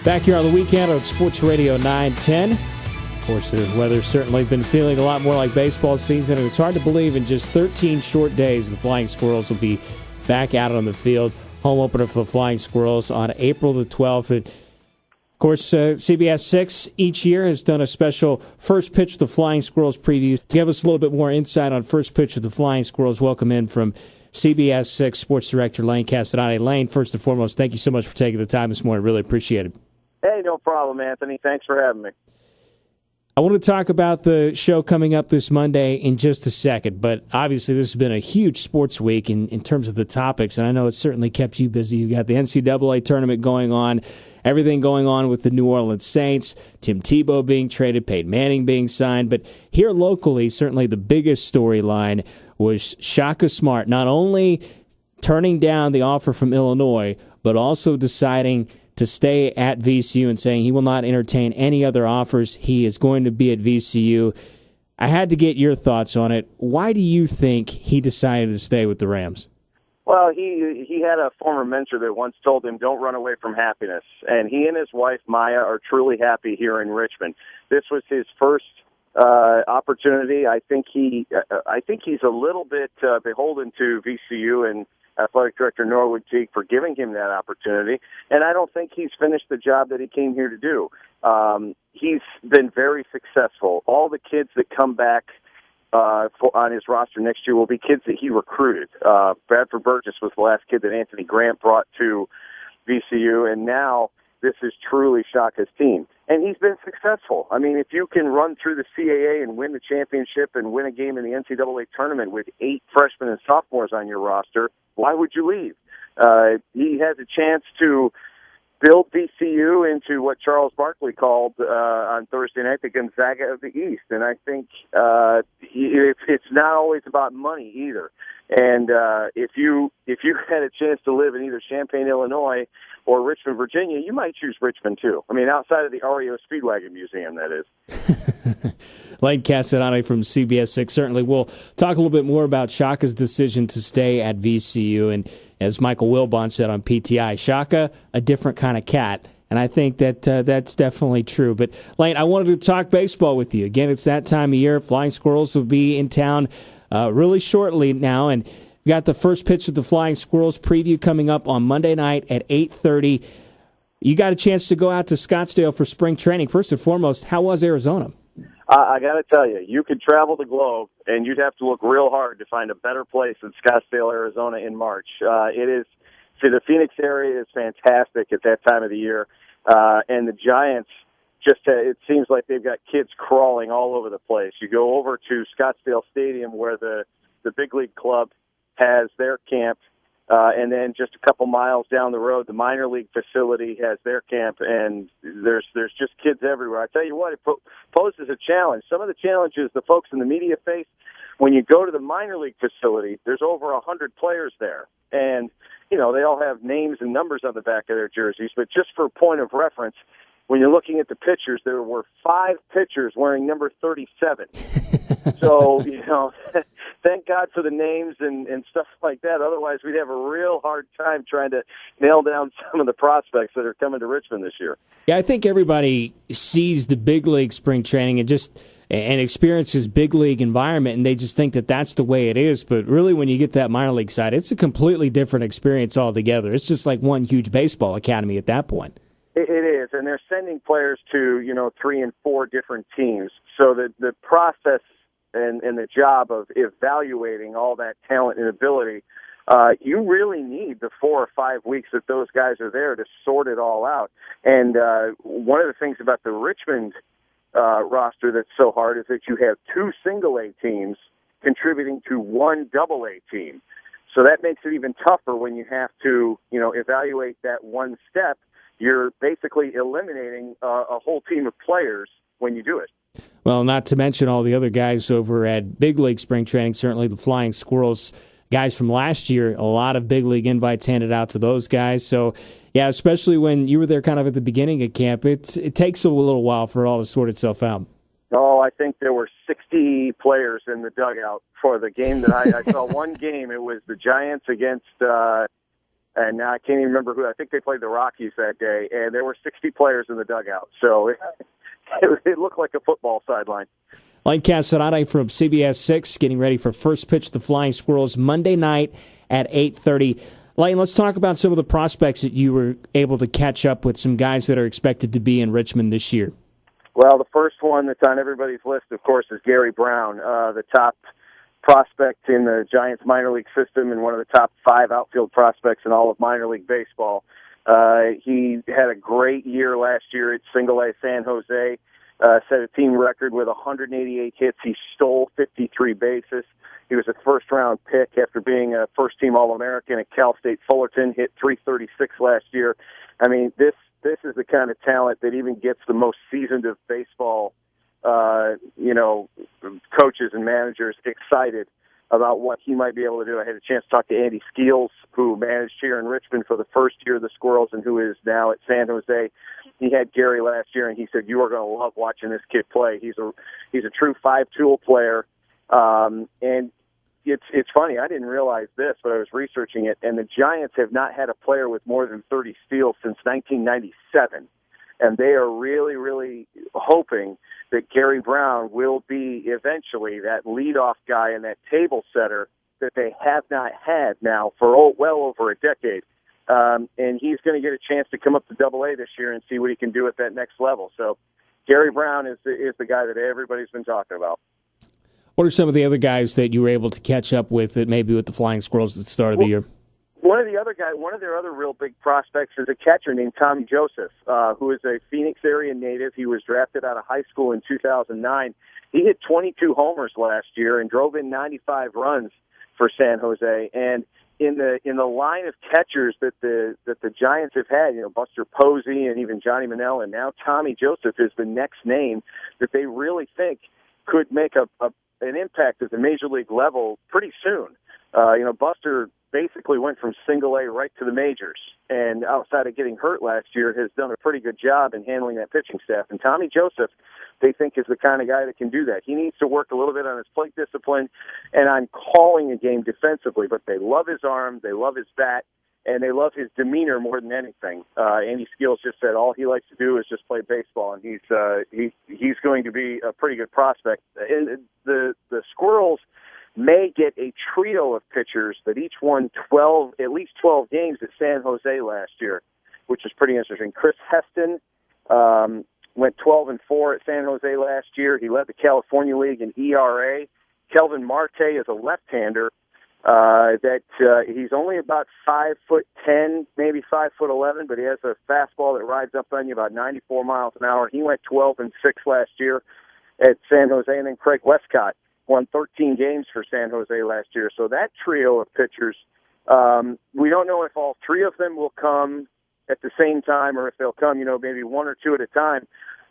Back here on the weekend on Sports Radio 910. Of course, the weather's certainly been feeling a lot more like baseball season, and it's hard to believe in just 13 short days the Flying Squirrels will be back out on the field. Home opener for the Flying Squirrels on April the 12th. And of course, CBS 6 each year has done a special First Pitch of the Flying Squirrels preview. To give us a little bit more insight on First Pitch of the Flying Squirrels, welcome in from CBS 6 Sports Director Lane Casadonte. Lane, first and foremost, thank you so much for taking the time this morning. Really appreciate it. Hey, no problem, Anthony. Thanks for having me. I want to talk about the show coming up this Monday in just a second, but obviously this has been a huge sports week in terms of the topics, and I know it's certainly kept you busy. You've got the NCAA tournament going on, everything going on with the New Orleans Saints, Tim Tebow being traded, Peyton Manning being signed, but here locally, certainly the biggest storyline was Shaka Smart not only turning down the offer from Illinois, but also deciding to stay at VCU and saying he will not entertain any other offers. He is going to be at VCU. I had to get your thoughts on it. Why do you think he decided to stay with the Rams? Well, he had a former mentor that once told him, don't run away from happiness. And he and his wife, Maya, are truly happy here in Richmond. This was his first opportunity. I think he's a little bit beholden to VCU and Athletic Director Norwood Teague for giving him that opportunity, and I don't think he's finished the job that he came here to do. He's been very successful. All the kids that come back on his roster next year will be kids that he recruited. Bradford Burgess was the last kid that Anthony Grant brought to VCU, and now this is truly Shaka's team. And he's been successful. I mean, if you can run through the CAA and win the championship and win a game in the NCAA tournament with 8 freshmen and sophomores on your roster, why would you leave? He has a chance to build VCU into what Charles Barkley called on Thursday night the Gonzaga of the East. And I think it's not always about money either. And if you had a chance to live in either Champaign, Illinois, or Richmond, Virginia, you might choose Richmond too. I mean, outside of the REO Speedwagon Museum, that is. Lane Casadonte from CBS 6. Certainly we'll talk a little bit more about Shaka's decision to stay at VCU. And as Michael Wilbon said on PTI, Shaka, a different kind of cat. And I think that that's definitely true. But, Lane, I wanted to talk baseball with you. Again, it's that time of year. Flying Squirrels will be in town really shortly now. And we got the First Pitch of the Flying Squirrels preview coming up on Monday night at 8:30. You got a chance to go out to Scottsdale for spring training. First and foremost, how was Arizona? I got to tell you, you could travel the globe, and you'd have to look real hard to find a better place than Scottsdale, Arizona in March. It is, see, the Phoenix area is fantastic at that time of the year, and the Giants, it seems like they've got kids crawling all over the place. You go over to Scottsdale Stadium where the big league club has their camp, and then just a couple miles down the road, the minor league facility has their camp, and there's just kids everywhere. I tell you what, it poses a challenge. Some of the challenges the folks in the media face, when you go to the minor league facility, there's over 100 players there, and they all have names and numbers on the back of their jerseys. But just for point of reference, when you're looking at the pitchers, there were 5 pitchers wearing number 37. So, thank God for the names and stuff like that. Otherwise, we'd have a real hard time trying to nail down some of the prospects that are coming to Richmond this year. Yeah, I think everybody sees the big league spring training and experiences big league environment, and they just think that that's the way it is. But really, when you get that minor league side, it's a completely different experience altogether. It's just like one huge baseball academy at that point. It is, and they're sending players to 3 and 4 different teams. So the process and the job of evaluating all that talent and ability, you really need the 4 or 5 weeks that those guys are there to sort it all out. And one of the things about the Richmond roster that's so hard is that you have 2 single-A teams contributing to 1 double-A team. So that makes it even tougher when you have to, evaluate that one step. You're basically eliminating a whole team of players when you do it. Well, not to mention all the other guys over at Big League Spring Training, certainly the Flying Squirrels guys from last year, a lot of Big League invites handed out to those guys. So, yeah, especially when you were there kind of at the beginning of camp, it takes a little while for it all to sort itself out. Oh, I think there were 60 players in the dugout for the game that I saw. One game, it was the Giants against And now I can't even remember who. I think they played the Rockies that day, and there were 60 players in the dugout. So it looked like a football sideline. Lane Casadonte from CBS 6 getting ready for first pitch of the Flying Squirrels Monday night at 8:30. Lane, let's talk about some of the prospects that you were able to catch up with, some guys that are expected to be in Richmond this year. Well, the first one that's on everybody's list, of course, is Gary Brown, the top prospect in the Giants minor league system and one of the top 5 outfield prospects in all of minor league baseball. He had a great year last year at Single-A San Jose, set a team record with 188 hits. He stole 53 bases. He was a first-round pick after being a first-team All-American at Cal State Fullerton, hit .336 last year. I mean, this is the kind of talent that even gets the most seasoned of baseball, coaches and managers excited about what he might be able to do. I had a chance to talk to Andy Skeels, who managed here in Richmond for the first year of the Squirrels and who is now at San Jose. He had Gary last year, and he said, "You are going to love watching this kid play. He's a true 5-tool player." And it's funny. I didn't realize this, but I was researching it, and the Giants have not had a player with more than 30 steals since 1997. And they are really, really hoping that Gary Brown will be eventually that leadoff guy and that table setter that they have not had now for well over a decade. And he's going to get a chance to come up to Double-A this year and see what he can do at that next level. So Gary Brown is the guy that everybody's been talking about. What are some of the other guys that you were able to catch up with that maybe with the Flying Squirrels at the start of the year? One of their other real big prospects is a catcher named Tommy Joseph, who is a Phoenix area native. He was drafted out of high school in 2009. He hit 22 homers last year and drove in 95 runs for San Jose. And in the line of catchers that the Giants have had, Buster Posey and even Johnny Manel, and now Tommy Joseph is the next name that they really think could make an impact at the major league level pretty soon. Buster basically went from Single-A right to the majors, and outside of getting hurt last year, has done a pretty good job in handling that pitching staff. And Tommy Joseph, they think, is the kind of guy that can do that. He needs to work a little bit on his plate discipline and on calling a game defensively, but they love his arm, they love his bat, and they love his demeanor more than anything. Andy Skeels just said all he likes to do is just play baseball, and he's going to be a pretty good prospect. And the Squirrels may get a trio of pitchers that each won at least 12 games at San Jose last year, which is pretty interesting. Chris Heston went 12-4 at San Jose last year. He led the California League in ERA. Kelvin Marte is a left-hander he's only about 5'10", maybe 5'11", but he has a fastball that rides up on you about 94 miles an hour. He went 12-6 last year at San Jose, and then Craig Westcott won 13 games for San Jose last year. So that trio of pitchers, we don't know if all 3 of them will come at the same time or if they'll come, maybe 1 or 2 at a time.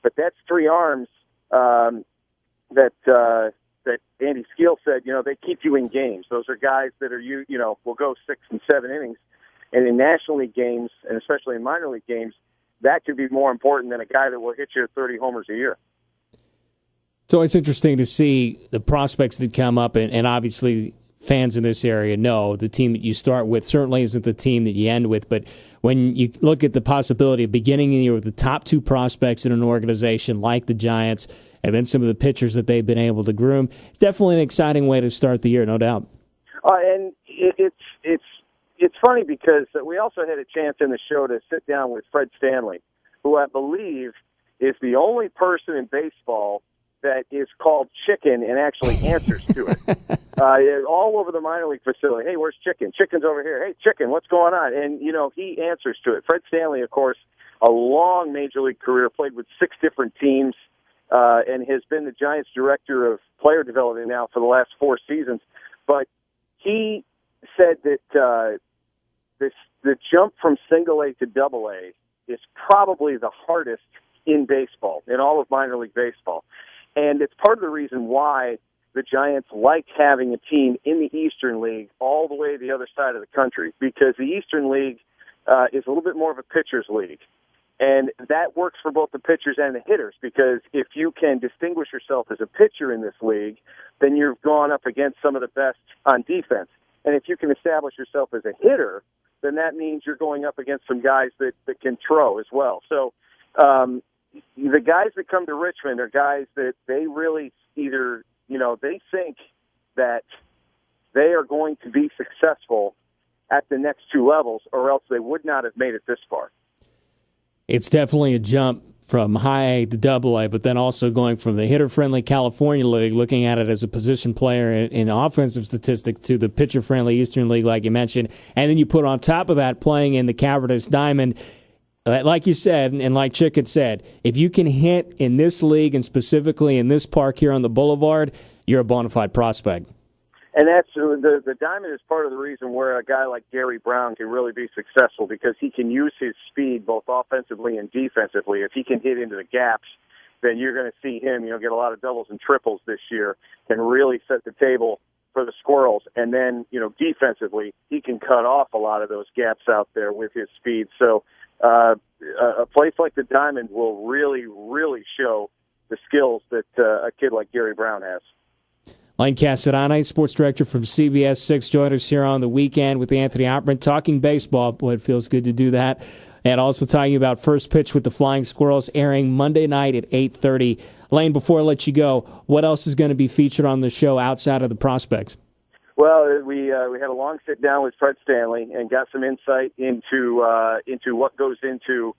But that's 3 arms that Andy Skeels said, they keep you in games. Those are guys that are, will go 6 and 7 innings. And in National League games, and especially in minor league games, that could be more important than a guy that will hit you 30 homers a year. It's always interesting to see the prospects that come up, and obviously fans in this area know the team that you start with certainly isn't the team that you end with, but when you look at the possibility of beginning the year with the top 2 prospects in an organization like the Giants, and then some of the pitchers that they've been able to groom, it's definitely an exciting way to start the year, no doubt. And it's funny because we also had a chance in the show to sit down with Fred Stanley, who I believe is the only person in baseball that is called Chicken and actually answers to it. All over the minor league facility. Hey, where's Chicken? Chicken's over here. Hey, Chicken, what's going on? And, he answers to it. Fred Stanley, of course, a long major league career, played with 6 different teams, and has been the Giants director of player development now for the last 4 seasons. But he said that the jump from Single-A to Double-A is probably the hardest in baseball, in all of minor league baseball. And it's part of the reason why the Giants like having a team in the Eastern League all the way to the other side of the country, because the Eastern League is a little bit more of a pitcher's league. And that works for both the pitchers and the hitters, because if you can distinguish yourself as a pitcher in this league, then you've gone up against some of the best on defense. And if you can establish yourself as a hitter, then that means you're going up against some guys that can throw as well. So the guys that come to Richmond are guys that they really either, they think that they are going to be successful at the next two levels, or else they would not have made it this far. It's definitely a jump from high A to double A, but then also going from the hitter-friendly California League, looking at it as a position player in offensive statistics, to the pitcher-friendly Eastern League, like you mentioned. And then you put on top of that playing in the Cavernous Diamond. Like you said, and like Chick had said, if you can hit in this league and specifically in this park here on the Boulevard, you're a bona fide prospect. And that's the Diamond is part of the reason where a guy like Gary Brown can really be successful, because he can use his speed both offensively and defensively. If he can hit into the gaps, then you're going to see him, get a lot of doubles and triples this year and really set the table for the Squirrels. And then, defensively, he can cut off a lot of those gaps out there with his speed. So a place like the Diamond will really, really show the skills that a kid like Gary Brown has. Lane Casadonte, sports director from CBS 6, joined us here on the weekend with Anthony Opperman, talking baseball. Boy, it feels good to do that. And also talking about First Pitch with the Flying Squirrels, airing Monday night at 8:30. Lane, before I let you go, what else is going to be featured on the show outside of the prospects? Well, we had a long sit down with Fred Stanley and got some insight into what goes into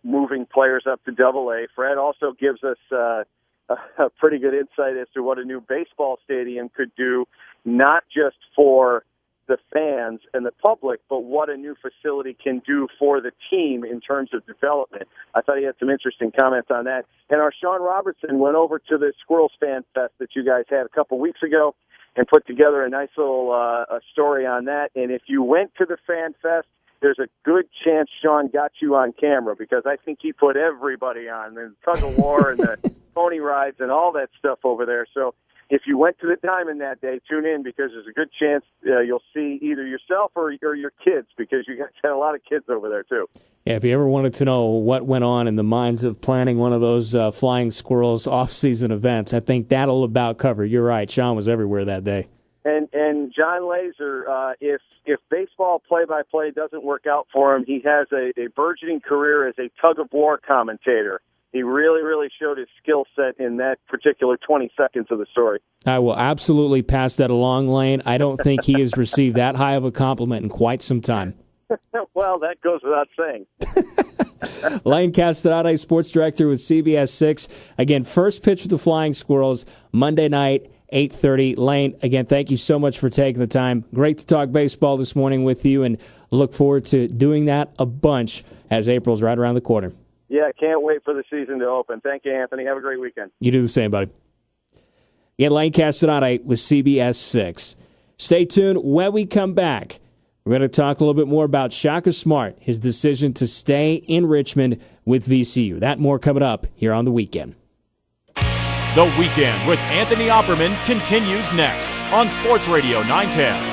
moving players up to Double A. Fred also gives us a pretty good insight as to what a new baseball stadium could do, not just for the fans and the public, but what a new facility can do for the team in terms of development. I thought he had some interesting comments on that. And our Sean Robertson went over to the Squirrels Fan Fest that you guys had a couple weeks ago and put together a nice little a story on that. And if you went to the Fan Fest, there's a good chance Sean got you on camera, because I think he put everybody on, the tug of war and the pony rides and all that stuff over there. So if you went to the Diamond that day, tune in, because there's a good chance you'll see either yourself or your kids, because you guys had a lot of kids over there too. Yeah, if you ever wanted to know what went on in the minds of planning one of those Flying Squirrels off-season events, I think that'll about cover. You're right. Sean was everywhere that day. And John Laser, if baseball play-by-play doesn't work out for him, he has a burgeoning career as a tug-of-war commentator. He really, really showed his skill set in that particular 20 seconds of the story. I will absolutely pass that along, Lane. I don't think he has received that high of a compliment in quite some time. Well, that goes without saying. Lane Casadonte, sports director with CBS 6. Again, First Pitch with the Flying Squirrels, Monday night, 8:30. Lane, again, thank you so much for taking the time. Great to talk baseball this morning with you, and look forward to doing that a bunch as April's right around the corner. Yeah, can't wait for the season to open. Thank you, Anthony. Have a great weekend. You do the same, buddy. Again, Lane Casadonte with CBS 6. Stay tuned. When we come back, we're going to talk a little bit more about Shaka Smart, his decision to stay in Richmond with VCU. That more coming up here on The Weekend. The Weekend with Anthony Opperman continues next on Sports Radio 910.